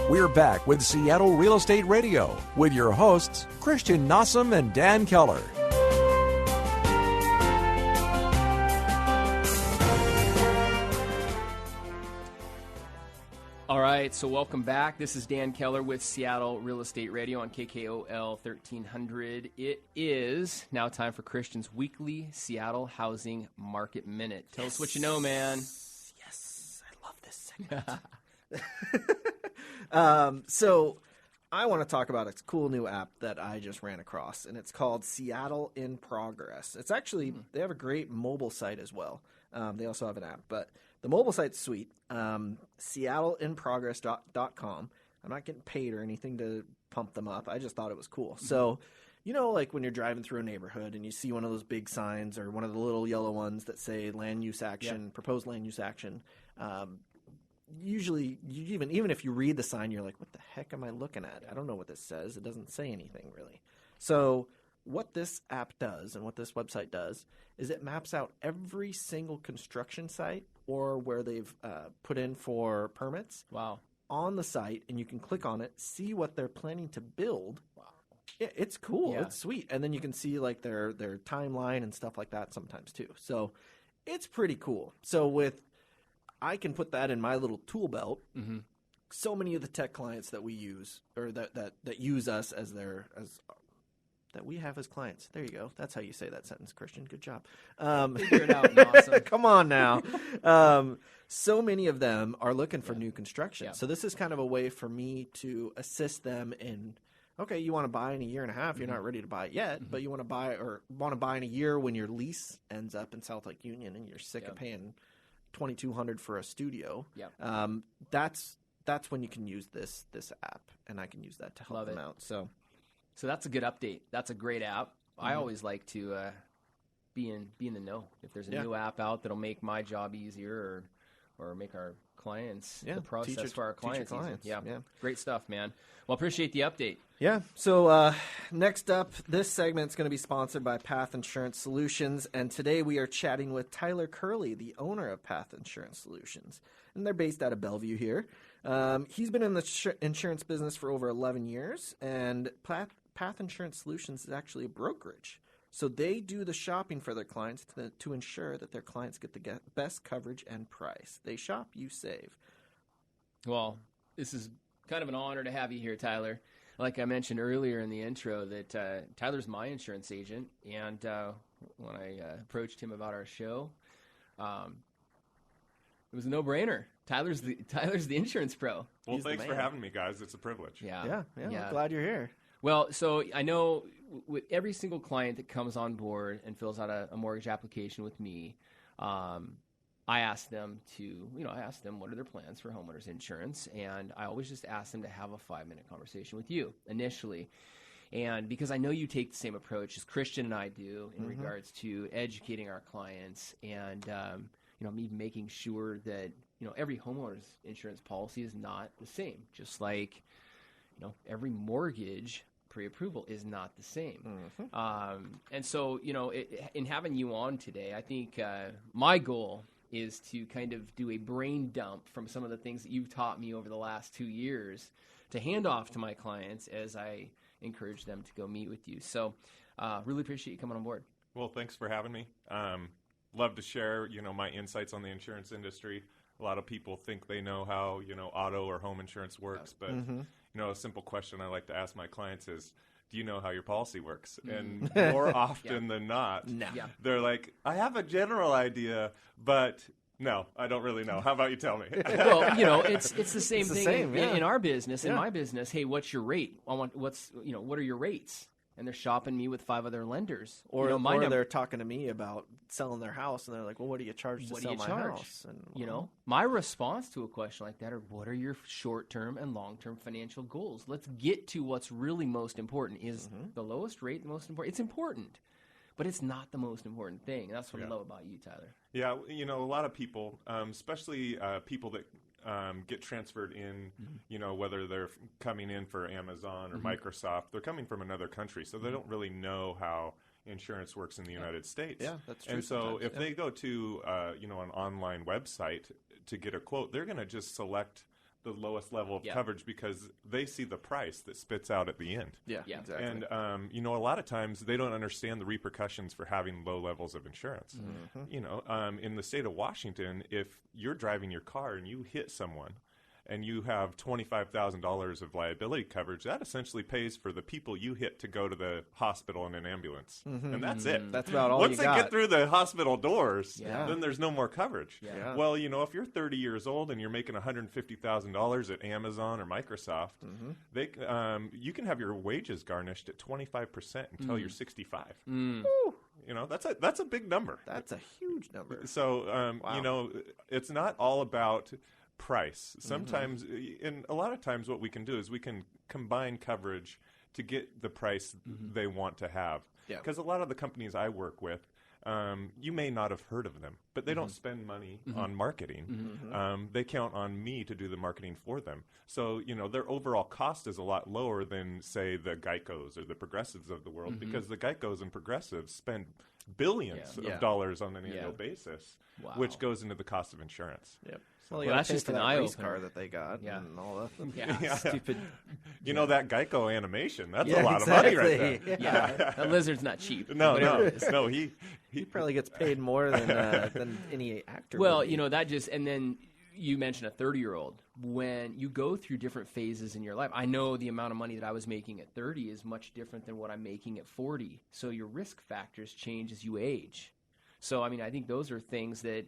We're back with Seattle Real Estate Radio with your hosts, Christian Nossum and Dan Keller. All right, so welcome back. This is Dan Keller with Seattle Real Estate Radio on KKOL 1300. It is now time for Christian's weekly Seattle Housing Market Minute. Tell us what you know, man. Yes, I love this segment. So I want to talk about a cool new app that I just ran across, and it's called Seattle in Progress. It's actually, they have a great mobile site as well. They also have an app, but the mobile site's sweet. SeattleInProgress.com. I'm not getting paid or anything to pump them up. I just thought it was cool. So, you know, like when you're driving through a neighborhood and you see one of those big signs or one of the little yellow ones that say land use action, proposed land use action, usually, even if you read the sign, you're like, what the heck am I looking at? I don't know what this says. It doesn't say anything really. So what this app does and what this website does is it maps out every single construction site or where they've put in for permits on the site, and you can click on it, see what they're planning to build. Wow. Yeah, it's cool. Yeah. It's sweet. And then you can see like their timeline and stuff like that sometimes too. So it's pretty cool. So I can put that in my little tool belt. Mm-hmm. So many of the tech clients that we use or that use us that we have as clients. There you go. That's how you say that sentence, Christian. Good job. Figure it out, Nossum. Come on now. So many of them are looking for new construction. Yeah. So this is kind of a way for me to assist them in, okay, you want to buy in a year and a half. You're not ready to buy it yet, but you want to buy in a year when your lease ends up in South Lake Union and you're sick of paying $2,200 for a studio. Yeah. That's when you can use this app, and I can use that to help them out. So that's a good update. That's a great app. I always like to be in the know. If there's a new app out that'll make my job easier or make our clients, the process for our clients easier. Yeah, great stuff, man. Well, appreciate the update. Yeah. So next up, this segment's going to be sponsored by Path Insurance Solutions, and today we are chatting with Tyler Kerlee, the owner of Path Insurance Solutions, and they're based out of Bellevue here. He's been in the insurance business for over 11 years, and Path Insurance Solutions is actually a brokerage. So they do the shopping for their clients to ensure that their clients get the best coverage and price. They shop, you save. Well, this is kind of an honor to have you here, Tyler. Like I mentioned earlier in the intro, that Tyler's my insurance agent, and when I approached him about our show, it was a no-brainer. Tyler's the insurance pro. Well, thanks for having me, guys. It's a privilege. Yeah. I'm glad you're here. Well, so I know with every single client that comes on board and fills out a mortgage application with me, I ask them what are their plans for homeowners insurance, and I always just ask them to have a 5-minute conversation with you initially. And because I know you take the same approach as Christian and I do in regards to educating our clients and me making sure that every homeowner's insurance policy is not the same, just like every mortgage pre-approval is not the same. And so, in having you on today, I think my goal is to kind of do a brain dump from some of the things that you've taught me over the last 2 years to hand off to my clients as I encourage them to go meet with you. So really appreciate you coming on board. Well, thanks for having me. Love to share, my insights on the insurance industry. A lot of people think they know how, auto or home insurance works, but a simple question I like to ask my clients is, do you know how your policy works? And more often than not, they're like, I have a general idea, but no, I don't really know. How about you tell me? Well, it's the same thing in our business, in my business. Hey, what's your rate? What are your rates? And they're shopping me with 5 other lenders. Or they're talking to me about selling their house, and they're like, well, what do you charge to sell my house? And, my response to a question like that are, what are your short-term and long-term financial goals? Let's get to what's really most important. Is the lowest rate the most important? It's important, but it's not the most important thing. And that's what I love about you, Tyler. Yeah, a lot of people, especially people that get transferred in, whether they're coming in for Amazon or Microsoft, they're coming from another country, so they don't really know how insurance works in the United States. Yeah, that's true. And so if they go to, an online website to get a quote, they're going to just select the lowest level of Yeah. coverage because they see the price that spits out at the end. Yeah, Yeah. exactly. And, you know, a lot of times they don't understand the repercussions for having low levels of insurance. Mm-hmm. You know, in the state of Washington, if you're driving your car and you hit someone and you have $25,000 of liability coverage, that essentially pays for the people you hit to go to the hospital in an ambulance. And that's it. That's about all Once you they got. get through the hospital doors, Yeah. then there's no more coverage. Yeah. Well, you know, if you're 30 years old and you're making $150,000 at Amazon or Microsoft, they you can have your wages garnished at 25% until you're 65. You know, that's a big number. That's a huge number. So, Wow. you know, it's not all about price. Sometimes, and a lot of times what we can do is we can combine coverage to get the price they want to have. Yeah. Because a lot of the companies I work with, you may not have heard of them, but they don't spend money on marketing. They count on me to do the marketing for them. So, you know, their overall cost is a lot lower than, say, the Geicos or the Progressives of the world, because the Geicos and Progressives spend billions Yeah. of dollars on an Yeah. annual basis, Wow. which goes into the cost of insurance. Yep. Well, you gotta that's pay just for an that race eye-opener. car that they got Yeah. and all that. Yeah. Stupid. You know, that Geico animation, that's Yeah, a lot of money right exactly. there. Yeah. That lizard's not cheap. No, whatever no, it is. no. He He probably gets paid more than any actor. Well, would be. you know, that just, and then you mentioned a 30-year-old. When you go through different phases in your life, I know the amount of money that I was making at 30 is much different than what I'm making at 40. So your risk factors change as you age. So, I mean, I think those are things that,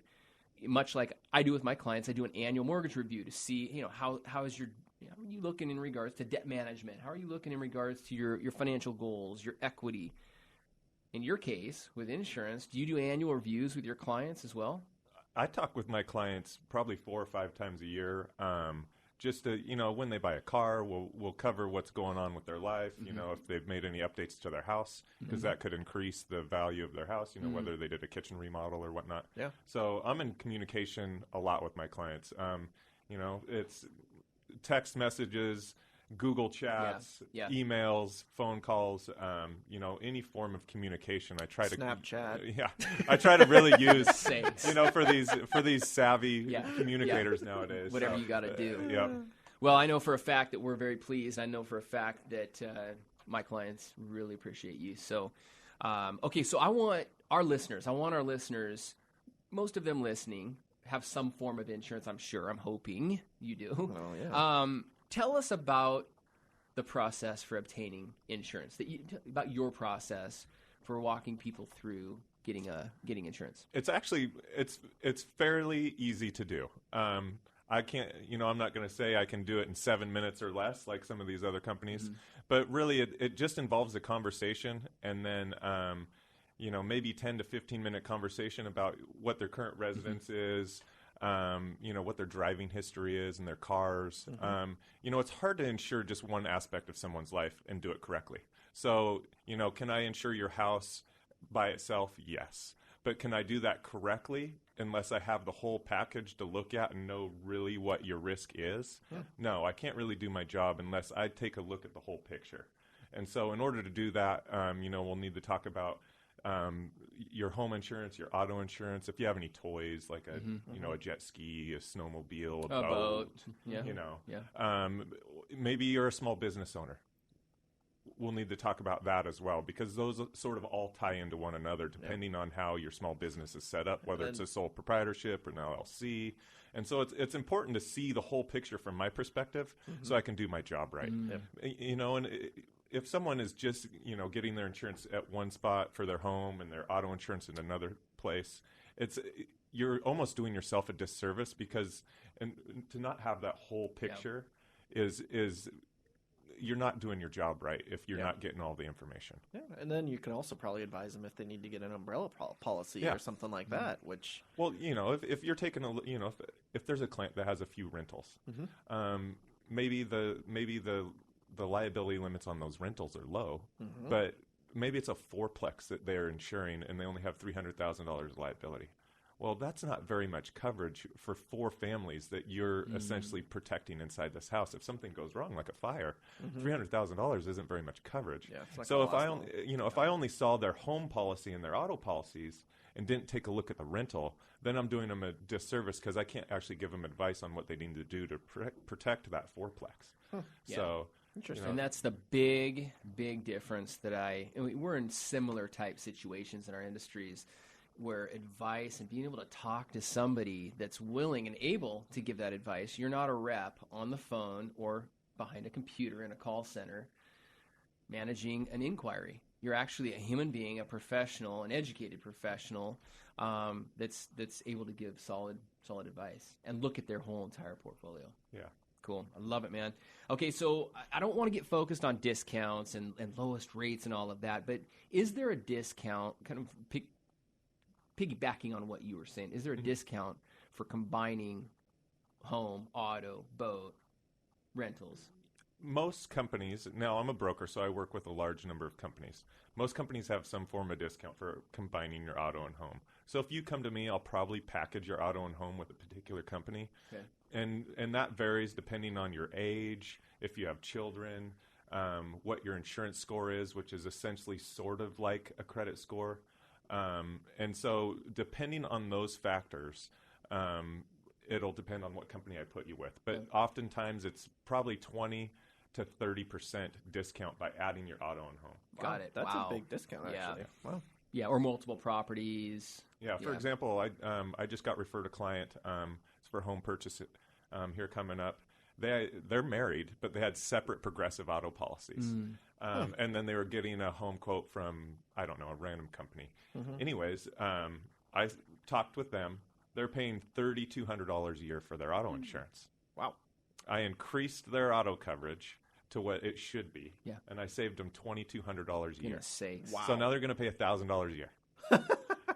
much like I do with my clients, I do an annual mortgage review to see, you know, how is your, you know, are you looking in regards to debt management? How are you looking in regards to your financial goals, your equity? In your case, with insurance, do you do annual reviews with your clients as well? I talk with my clients probably 4 or 5 times a year. Just to, you know, when they buy a car, we'll cover what's going on with their life. You know, if they've made any updates to their house, because that could increase the value of their house. You know, whether they did a kitchen remodel or whatnot. Yeah. So I'm in communication a lot with my clients. You know, it's text messages, Google chats, Yeah. emails, phone calls. You know, any form of communication. I try to Snapchat. Yeah, I try to really use. Same. You know, for these savvy Yeah. communicators nowadays. Whatever So, you got to do. yeah. Well, I know for a fact that we're very pleased. I know for a fact that my clients really appreciate you. So, okay, so I want our listeners, most of them listening, have some form of insurance, I'm sure. I'm hoping you do. Oh, yeah. Tell us about the process for obtaining insurance, about your process for walking people through getting insurance. It's actually it's fairly easy to do. I can't, you know, I'm not going to say I can do it in 7 minutes or less like some of these other companies, but really it just involves a conversation and then, you know, maybe 10 to 15 minute conversation about what their current residence is, you know, what their driving history is and their cars. You know, it's hard to insure just one aspect of someone's life and do it correctly. So, you know, can I insure your house by itself? Yes. But can I do that correctly unless I have the whole package to look at and know really what your risk is? No, I can't really do my job unless I take a look at the whole picture. And so in order to do that, you know, we'll need to talk about your home insurance, your auto insurance, if you have any toys like a you know, a jet ski, a snowmobile, a boat, Yeah. you know. Yeah. Maybe you're a small business owner. We'll need to talk about that as well because those sort of all tie into one another depending on how your small business is set up, whether it's a sole proprietorship or an LLC. And so it's important to see the whole picture from my perspective so I can do my job right. You know, and if someone is just, you know, getting their insurance at one spot for their home and their auto insurance in another place, you're almost doing yourself a disservice because and to not have that whole picture is you're not doing your job right if you're not getting all the information. Yeah, and then you can also probably advise them if they need to get an umbrella policy or something like that. Which, well, you know, if you're taking a, you know, if there's a client that has a few rentals, maybe the liability limits on those rentals are low, but maybe it's a fourplex that they're insuring and they only have $300,000 liability. Well, that's not very much coverage for 4 families that you're essentially protecting inside this house. If something goes wrong, like a fire, $300,000 isn't very much coverage. Yeah, it's like so a if I lost only, you know, if I only saw their home policy and their auto policies, and didn't take a look at the rental, then I'm doing them a disservice because I can't actually give them advice on what they need to do to protect that fourplex. Yeah. So, Interesting. And that's the big difference we're in similar type situations in our industries where advice and being able to talk to somebody that's willing and able to give that advice. You're not a rep on the phone or behind a computer in a call center managing an inquiry. You're actually a human being, a professional, an educated professional that's able to give solid advice and look at their whole entire portfolio. Yeah. Cool. I love it, man. Okay, so I don't want to get focused on discounts and lowest rates and all of that, but is there a discount, kind of piggybacking on what you were saying, is there a discount for combining home, auto, boat, rentals? Most companies, now I'm a broker, so I work with a large number of companies. Most companies have some form of discount for combining your auto and home. So if you come to me, I'll probably package your auto and home with a particular company. Okay. And that varies depending on your age, if you have children, what your insurance score is, which is essentially sort of like a credit score. And so depending on those factors, it'll depend on what company I put you with. But oftentimes it's probably 20 to 30% discount by adding your auto and home. Got it. That's Wow. a big discount, actually. Yeah. Wow. Yeah, or multiple properties. Yeah, for example, I just got referred a client it's for home purchase here coming up. They're married, but they had separate Progressive auto policies. And then they were getting a home quote from, I don't know, a random company. Anyways, I talked with them. They're paying $3,200 a year for their auto insurance. Wow. I increased their auto coverage to what it should be. Yeah. And I saved them $2,200 a year. Goodness sakes. Wow. So now they're going to pay $1,000 a year.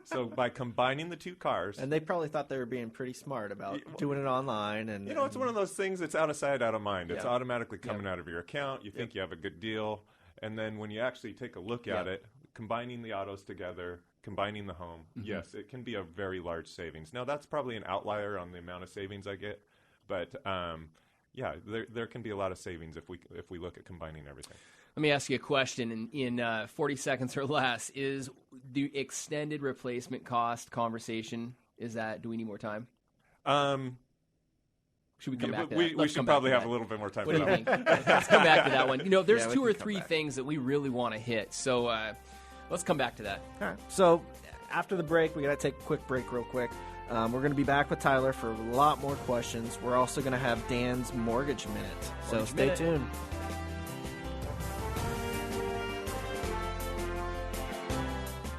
So by combining the two cars, And they probably thought they were being pretty smart about doing it online. And you know, it's one of those things that's out of sight, out of mind. It's Yeah. automatically coming out of your account. You think you have a good deal. And then when you actually take a look at it, combining the autos together, combining the home, yes, it can be a very large savings. Now, that's probably an outlier on the amount of savings I get. But, yeah, there can be a lot of savings if we look at combining everything. Let me ask you a question in 40 seconds or less. Is the extended replacement cost conversation, do we need more time? Should we come back to that? We should probably have a little bit more time What for do you that think? one. Let's come back to that one. You know, there's Yeah, we two or can come three back. things that we really want to hit. So let's come back to that. All right. So after the break, we got to take a quick break real quick. We're going to be back with Tyler for a lot more questions. We're also going to have Dan's Mortgage Minute. So Mortgage stay Minute. tuned.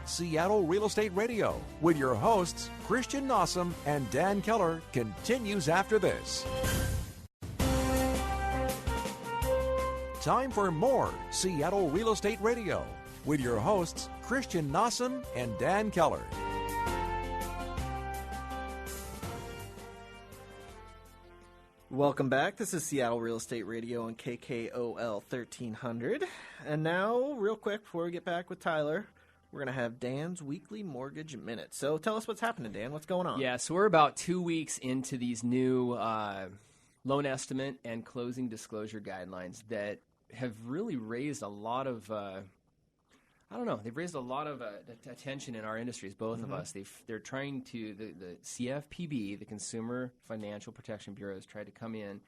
Seattle Real Estate Radio with your hosts, Christian Nossum and Dan Keller, continues after this. Time for more Seattle Real Estate Radio with your hosts, Christian Nossum and Dan Keller. Welcome back. This is Seattle Real Estate Radio on KKOL 1300. And now, real quick, before we get back with Tyler, we're going to have Dan's Weekly Mortgage Minute. So tell us what's happening, Dan. What's going on? Yeah, so we're about 2 weeks into these new loan estimate and closing disclosure guidelines that have really raised a lot of, they've raised a lot of attention in our industries, both of us. They're trying to, the CFPB, the Consumer Financial Protection Bureau, has tried to come in,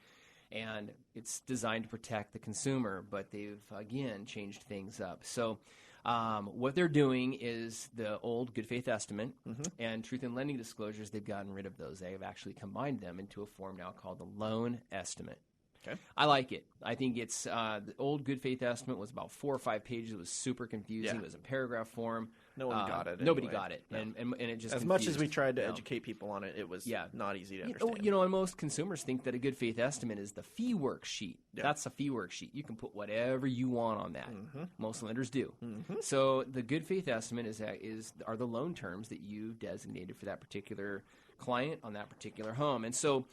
and it's designed to protect the consumer, but they've, again, changed things up. So what they're doing is the old good faith estimate and truth in lending disclosures, they've gotten rid of those. They have actually combined them into a form now called the loan estimate. Okay. I like it. I think it's the old good faith estimate was about 4 or 5 pages. It was super confusing. Yeah. It was in paragraph form. No one got it. Nobody anyway. got it, No. and it just As much as confused. we tried to No. educate people on it, it was not easy to You understand. know, and most consumers think that a good faith estimate is the fee worksheet. Yeah. That's a fee worksheet. You can put whatever you want on that. Most lenders do. So the good faith estimate are the loan terms that you designated for that particular client on that particular home. And so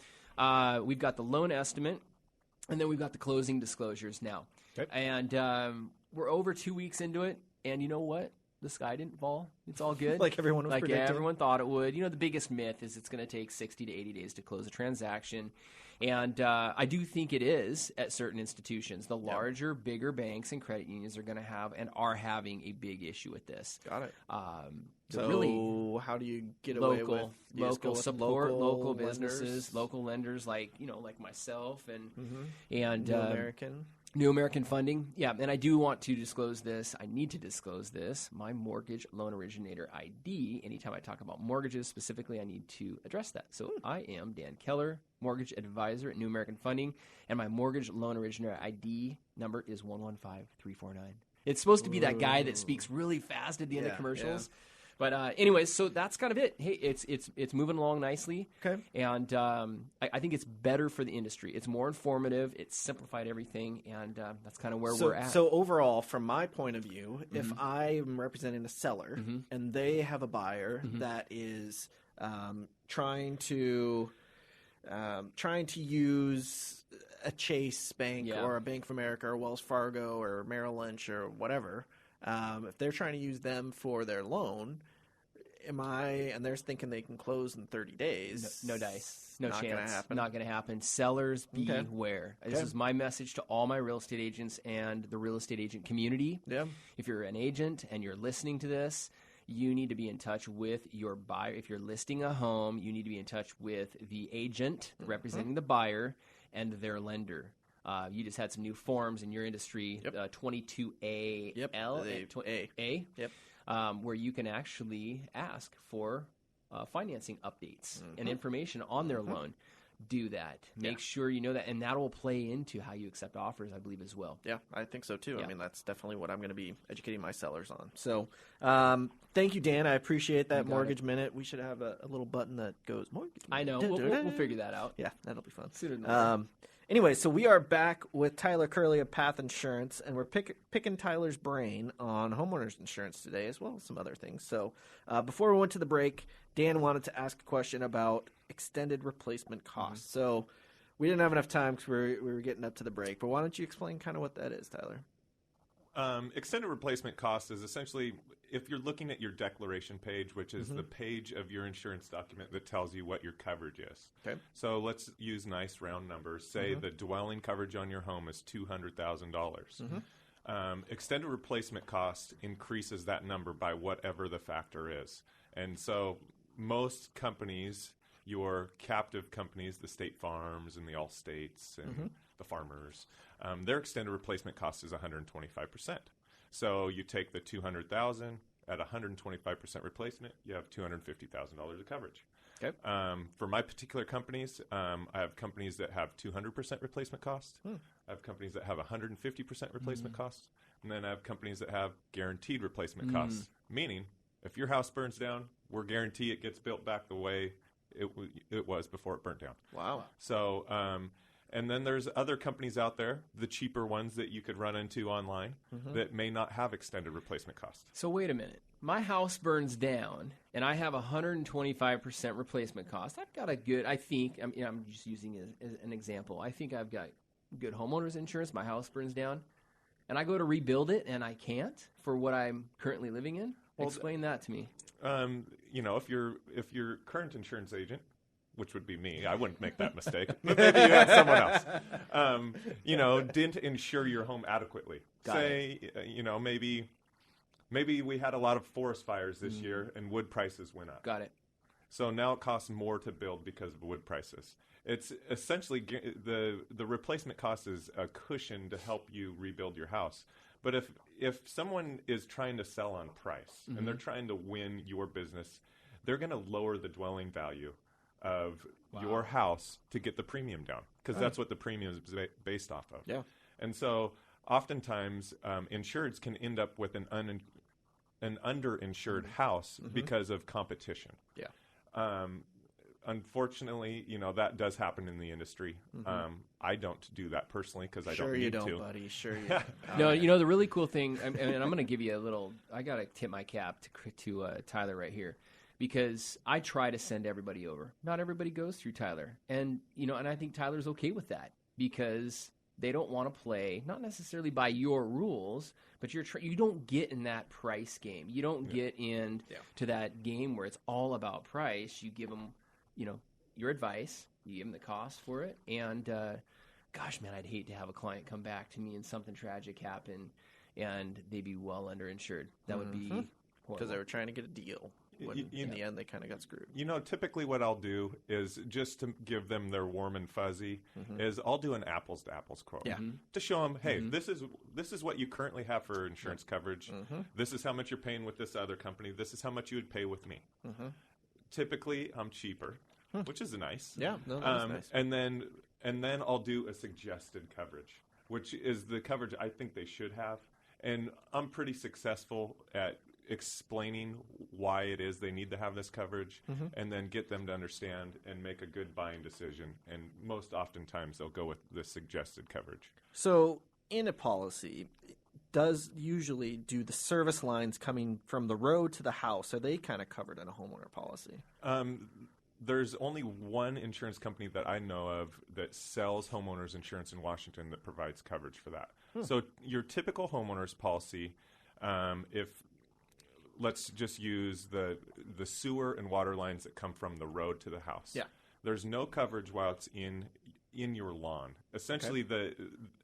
we've got the loan estimate, and then we've got the closing disclosures now. Okay. And we're over 2 weeks into it, and you know what? The sky didn't fall. It's all good. Like everyone was predicting. Everyone thought it would. You know, the biggest myth is it's going to take 60 to 80 days to close a transaction. And I do think it is at certain institutions. The larger, bigger banks and credit unions are going to have and are having a big issue with this. Got it. So really, how do you get away with local support, local businesses, lenders? local lenders like like myself and New New American Funding. Yeah, and I do want to disclose this. I need to disclose this. My mortgage loan originator ID. Anytime I talk about mortgages specifically, I need to address that. So I am Dan Keller, mortgage advisor at New American Funding, and my mortgage loan originator ID number is 115349. It's supposed to be that guy that speaks really fast at the end of commercials. Yeah. But anyways, so that's kind of it. Hey, it's moving along nicely. Okay. And I think it's better for the industry. It's more informative. It's simplified everything, and that's kind of where we're at. So overall, from my point of view, if I am representing a seller and they have a buyer that is trying to use a Chase Bank or a Bank of America or Wells Fargo or Merrill Lynch or whatever, if they're trying to use them for their loan, and they're thinking they can close in 30 days. No dice. No not chance. Gonna happen. Not going to happen. Sellers, beware. This is my message to all my real estate agents and the real estate agent community. Yeah. If you're an agent and you're listening to this, you need to be in touch with your buyer. If you're listing a home, you need to be in touch with the agent representing the buyer and their lender. You just had some new forms in your industry, 22A where you can actually ask for financing updates and information on their loan. Do that. Make sure you know that, and that will play into how you accept offers, I believe, as well. Yeah, I think so, too. Yeah. I mean, that's definitely what I'm going to be educating my sellers on. So thank you, Dan. I appreciate that Mortgage Minute. We should have a little button that goes Mortgage Minute. I know. We'll figure that out. Yeah, that'll be fun. Anyway, so we are back with Tyler Kerlee of Path Insurance, and we're picking Tyler's brain on homeowners insurance today, as well as some other things. So before we went to the break, Dan wanted to ask a question about extended replacement costs. So we didn't have enough time because we were getting up to the break, but why don't you explain kind of what that is, Tyler? Extended replacement cost is essentially, if you're looking at your declaration page, which is the page of your insurance document that tells you what your coverage is. Okay. So let's use nice round numbers. Say the dwelling coverage on your home is $200,000. Extended replacement cost increases that number by whatever the factor is. And so most companies, your captive companies, the State Farms and the Allstates and the Farmers, their extended replacement cost is 125%. So you take the $200,000 at 125% replacement, you have $250,000 of coverage. Okay. For my particular companies, I have companies that have 200% replacement cost. I have companies that have 150% replacement cost, and then I have companies that have guaranteed replacement costs. Meaning, if your house burns down, we're guarantee it gets built back the way it was before it burnt down. Wow. So, and then there's other companies out there, the cheaper ones that you could run into online that may not have extended replacement costs. So wait a minute. My house burns down, and I have 125% replacement cost. I've got a good, I think, I'm just using it as an example. I think I've got good homeowners insurance. My house burns down, and I go to rebuild it, and I can't for what I'm currently living in. Well, explain that to me. If your current insurance agent, which would be me, I wouldn't make that mistake, but maybe you had someone else, didn't insure your home adequately. Maybe we had a lot of forest fires this year and wood prices went up. Got it. So now it costs more to build because of wood prices. It's essentially the replacement cost is a cushion to help you rebuild your house. But if someone is trying to sell on price and they're trying to win your business, they're going to lower the dwelling value of your house to get the premium down, because that's what the premium is based off of. Yeah. And so oftentimes insureds can end up with an underinsured house because of competition. Yeah. Unfortunately, that does happen in the industry. I don't do that personally because I don't need to. Sure you don't, buddy. Sure you don't. No, the really cool thing, and I'm going to give you a little, I got to tip my cap to Tyler right here, because I try to send everybody over. Not everybody goes through Tyler. And, and I think Tyler's okay with that, because they don't want to play, not necessarily by your rules, but you don't get in that price game. You don't get to that game where it's all about price. You give them, your advice, You give them the cost for it. And, gosh, man, I'd hate to have a client come back to me and something tragic happen and they'd be well underinsured. That would be horrible. Because they were trying to get a deal. When in the end, they kind of got screwed. Typically what I'll do is just to give them their warm and fuzzy is I'll do an apples to apples quote to show them, hey, this is what you currently have for insurance coverage. This is how much you're paying with this other company. This is how much you would pay with me. Typically, I'm cheaper, which is nice. Yeah, no, that's nice. And then I'll do a suggested coverage, which is the coverage I think they should have. And I'm pretty successful at explaining why it is they need to have this coverage and then get them to understand and make a good buying decision. And most oftentimes they'll go with the suggested coverage. So in a policy, does usually do the service lines coming from the road to the house, are they kind of covered in a homeowner policy? There's only one insurance company that I know of that sells homeowners insurance in Washington that provides coverage for that. So your typical homeowners policy, if let's just use the sewer and water lines that come from the road to the house. Yeah. There's no coverage while it's in your lawn. Essentially,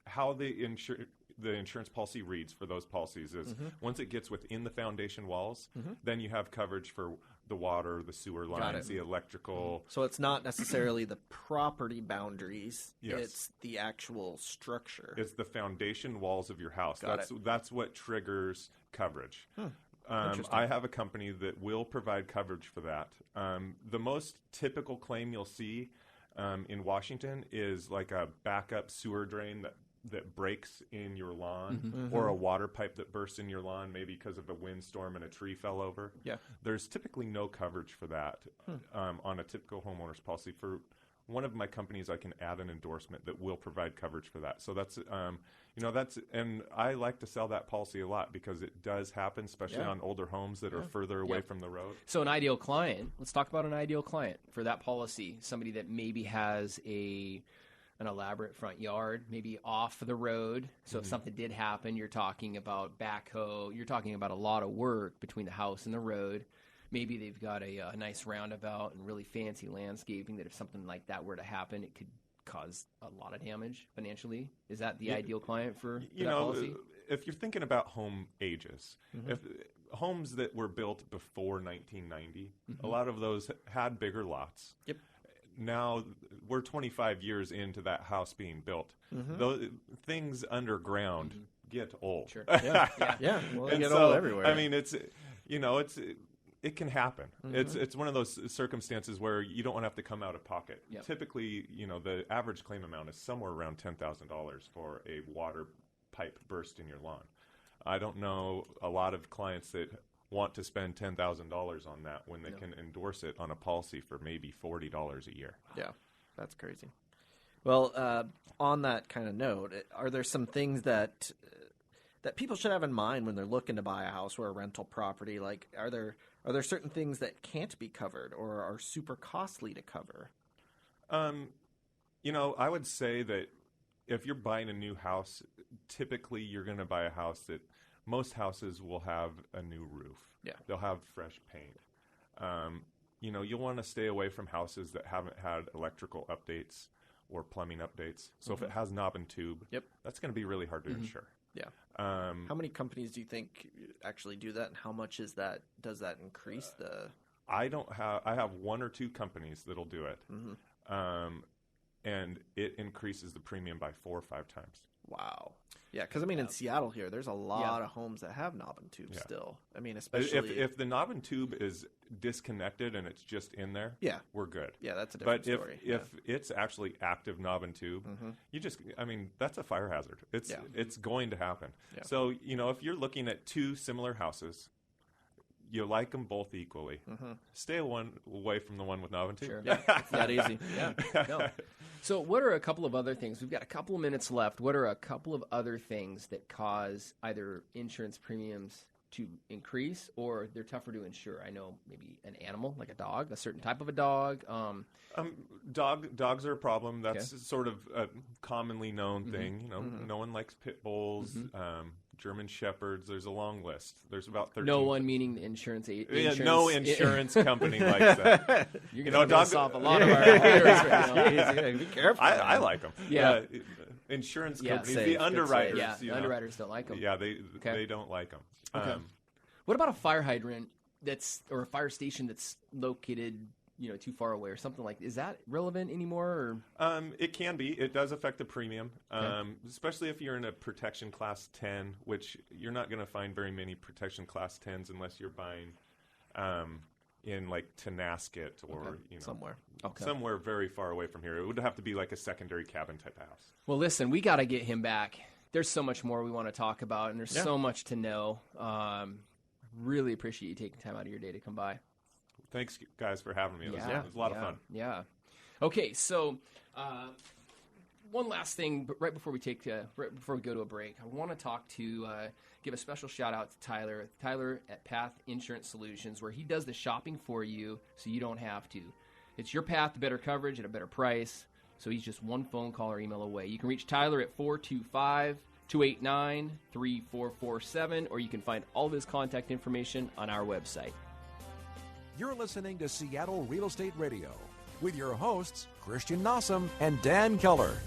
how the insurance policy reads for those policies is once it gets within the foundation walls, then you have coverage for the water, the sewer lines, the electrical. So it's not necessarily the property boundaries. Yes. It's the actual structure. It's the foundation walls of your house. That's what triggers coverage. I have a company that will provide coverage for that. The most typical claim you'll see in Washington is like a backup sewer drain that breaks in your lawn or a water pipe that bursts in your lawn, maybe because of a windstorm and a tree fell over. Yeah. There's typically no coverage for that on a typical homeowner's policy. For one of my companies, I can add an endorsement that will provide coverage for that. So that's, and I like to sell that policy a lot because it does happen, especially on older homes that are further away from the road. So an ideal client, let's talk about an ideal client for that policy, somebody that maybe has an elaborate front yard, maybe off the road. So if something did happen, you're talking about backhoe, you're talking about a lot of work between the house and the road. Maybe they've got a nice roundabout and really fancy landscaping that if something like that were to happen, it could cause a lot of damage financially. Is that the ideal client for that policy? If you're thinking about home ages, if homes that were built before 1990, a lot of those had bigger lots. Yep. Now we're 25 years into that house being built. Those things underground get old. Sure. Yeah. Well, they get old everywhere. I mean, it can happen. It's one of those circumstances where you don't want to have to come out of pocket. Yep. Typically, the average claim amount is somewhere around $10,000 for a water pipe burst in your lawn. I don't know a lot of clients that want to spend $10,000 on that when they can endorse it on a policy for maybe $40 a year. Yeah, that's crazy. Well, on that kind of note, are there some things that people should have in mind when they're looking to buy a house or a rental property? Like, are there certain things that can't be covered or are super costly to cover? I would say that if you're buying a new house, typically you're going to buy a house that most houses will have a new roof. Yeah. They'll have fresh paint. You'll want to stay away from houses that haven't had electrical updates or plumbing updates. So if it has knob and tube, that's going to be really hard to insure. Yeah. How many companies do you think actually do that, and how much does that increase the? I have one or two companies that'll do it, and it increases the premium by 4 or 5 times. Wow. Yeah, because in Seattle here, there's a lot of homes that have knob and tube still. I mean, especially if the knob and tube is disconnected and it's just in there, we're good. Yeah, that's a different story. But if it's actually active knob and tube, that's a fire hazard. It's going to happen. Yeah. So, if you're looking at 2 similar houses, you like them both equally. Stay away from the one with knob and tube. Sure. Yeah, it's that easy. No. So what are a couple of other things? We've got a couple of minutes left. What are a couple of other things that cause either insurance premiums to increase or they're tougher to insure? I know maybe an animal, like a dog, a certain type of a dog. Dogs are a problem. That's sort of a commonly known thing. No one likes pit bulls. German Shepherds. There's a long list. There's about 13. No one meaning the insurance Yeah, no insurance company likes that. You're going to piss off a lot of our readers right now. Be careful. I like them. Yeah. Insurance Yeah, companies, safe, the good underwriters. Yeah, you the know, underwriters don't like them. Yeah, they don't like them. Okay. What about a fire hydrant or a fire station that's located, too far away or something like that? Is that relevant anymore? Or? It can be. It does affect the premium, especially if you're in a protection class 10, which you're not going to find very many protection class 10s unless you're buying in like Tenasket or somewhere very far away from here. It would have to be like a secondary cabin type of house. Well, listen, we got to get him back. There's so much more we want to talk about, and there's so much to know. Really appreciate you taking time out of your day to come by. Thanks, guys, for having me. It was a lot of fun. Yeah. Okay, so one last thing, but right before we go to a break, I want to give a special shout out to Tyler at Path Insurance Solutions, where he does the shopping for you, so you don't have to. It's your path to better coverage at a better price. So he's just one phone call or email away. You can reach Tyler at 425-289-3447, or you can find all of his contact information on our website. You're listening to Seattle Real Estate Radio with your hosts, Christian Nossum and Dan Keller.